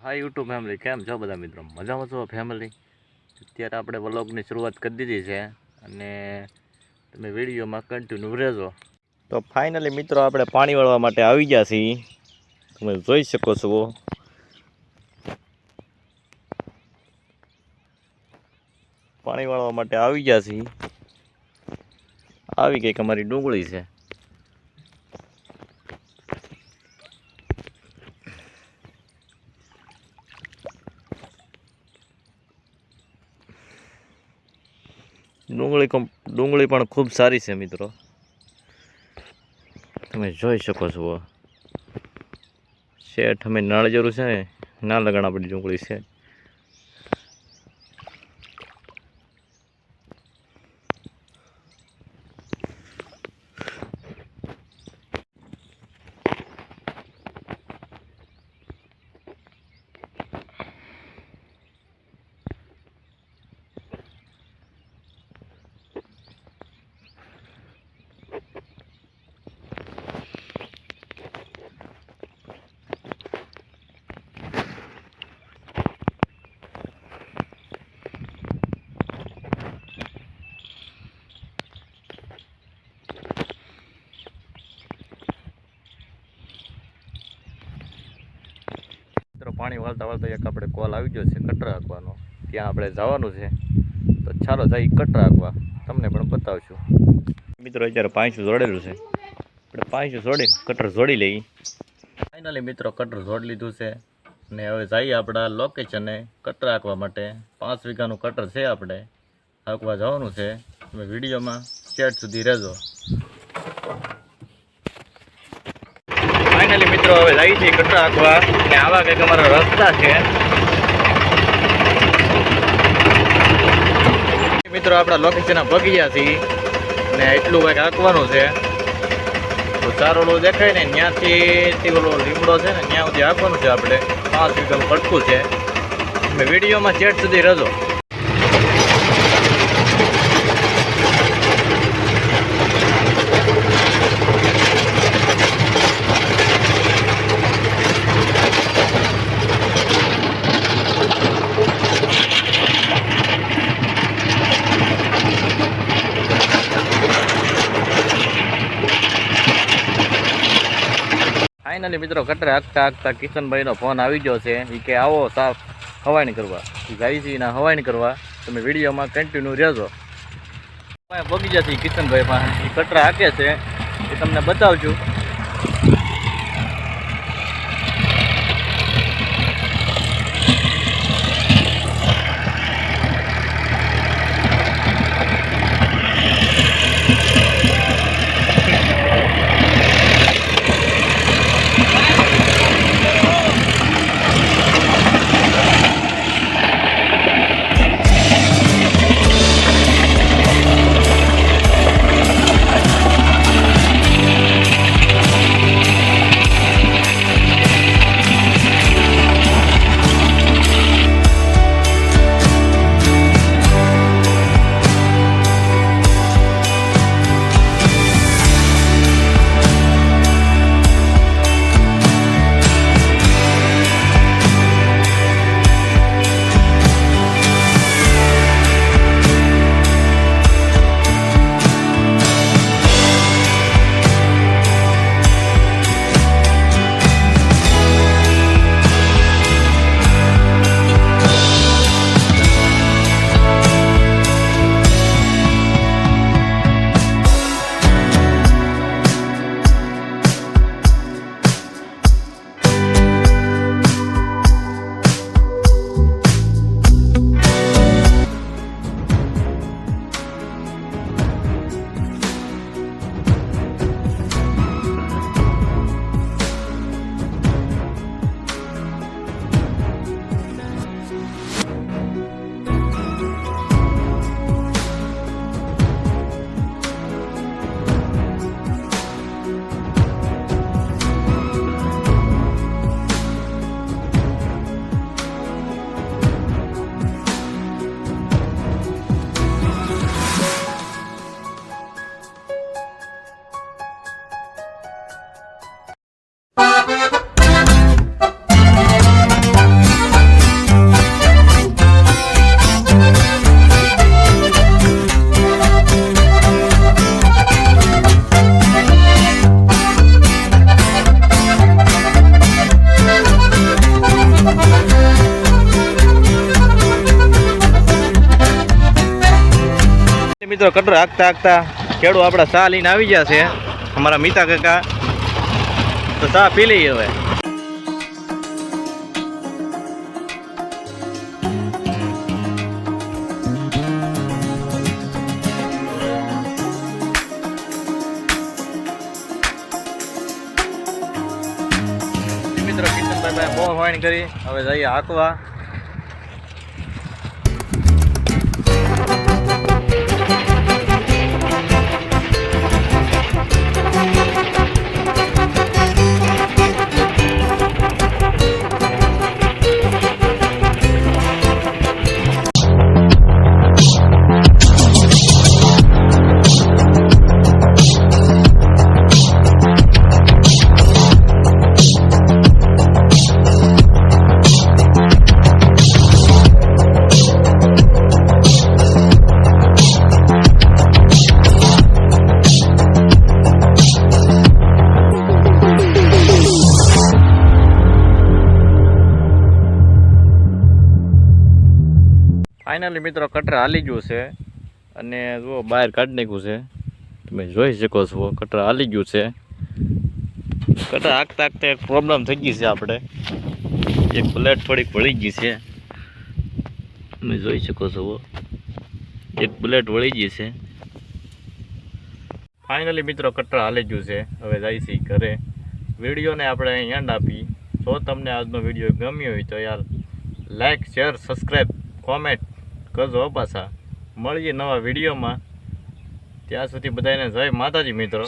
હા YouTube family કેમ છો બધા મિત્રો? મજામાં છો ફેમિલી? અત્યારે આપણે વ્લોગની શરૂઆત કરી દીધી છે અને તમે વિડીયોમાં કન્ટિન્યુ રહેજો. તો ફાઇનલી મિત્રો આપણે પાણી વાળવા માટે આવી ગયા છીએ. તમે જોઈ શકો છો પાણી વાળવા માટે આવી ગયા છીએ. આવી કંઈક અમારી ડુંગળી છે. ડુંગળી પણ ખૂબ સારી છે મિત્રો, તમે જોઈ શકો છો. શેઠ અમે નાળ જરૂર છે ને ના લગણ આપણી ડુંગળી છે. પાણી વાળતા વાળતા એક આપણે કોલ આવી ગયો છે કટરા હાંકવાનો. ત્યાં આપણે જવાનું છે, તો ચાલો જઈ કટરા હાંકવા, તમને પણ બતાવશું. મિત્રો અત્યારે પાંચું જોડેલું છે, આપણે પાંચું જોડીને કટર જોડી લઈએ. ફાઇનલી મિત્રો કટર જોડી લીધું છે અને હવે જઈએ આપણા લોકેશને કટર હાંકવા માટે. 5 વીઘાનું કટર છે, આપણે હાંકવા જવાનું છે. તમે વિડીયોમાં છેટ સુધી રહેજો. ફાઇનલી મિત્રો હવે જઈએ છીએ કટર હાંકવા અને આવા કંઈક અમારા રસ્તા છે. મિત્રો આપણા લોકેશન પગી ગયા છીએ અને એટલું કંઈક હાંકવાનું છે. તો ચાર ઓલું દેખાય ને ત્યાંથી ઓલો લીમડો છે ને ત્યાં સુધી હાંકવાનું છે. આપણે 5 વીઘાનું કટકું છે. તમે વિડીયોમાં છેટ સુધી રહેજો. ફાઇનલી મિત્રો કટરે હાંકતા હાંકતા કિશનભાઈનો ફોન આવી ગયો છે. એ કે આવો સાફ હવાણી કરવા. એ જાય છે એના હવાણી કરવા. તમે વિડીયોમાં કન્ટિન્યુ રહેજો. બગીચા છે કિશનભાઈ પાસે, એ કટરા હાંકે છે, એ તમને બતાવજો. મિત્રો કટર હાંકતા હાંકતા ખેડૂ આપણા ચા લઈને આવી ગયા છે અમારા મિતા કાકા. તો ચા પી લઈએ હવે. મિત્રો કિશનભાઈ બહુ વાણી કરી, હવે જઈએ હાંકવા. ફાઇનલી મિત્રો કટર હાલી ગયું છે અને જુઓ બહાર કાઢી નાખ્યું છે. તમે જોઈ શકો છો કટર હાલી ગયું છે. કટર હાંકતા હાંકતા એક પ્રોબ્લેમ થઈ ગઈ છે. આપણે એક પ્લેટ થોડીક વળી ગઈ છે. તમે જોઈ શકો છો એક પ્લેટ વળી ગઈ છે. ફાઇનલી મિત્રો કટર હાલી ગયું છે. હવે જાય છે ઘરે. વિડીયોને આપણે અહીં એન્ડ આપી. જો તમને આજનો વિડીયો ગમ્યો હોય તો યાર લાઈક, શેર, સબસ્ક્રાઈબ, કોમેન્ટ કરજો પાછા. મળીએ નવા વિડીયોમાં. ત્યાં સુધી બધાને જય માતાજી મિત્રો.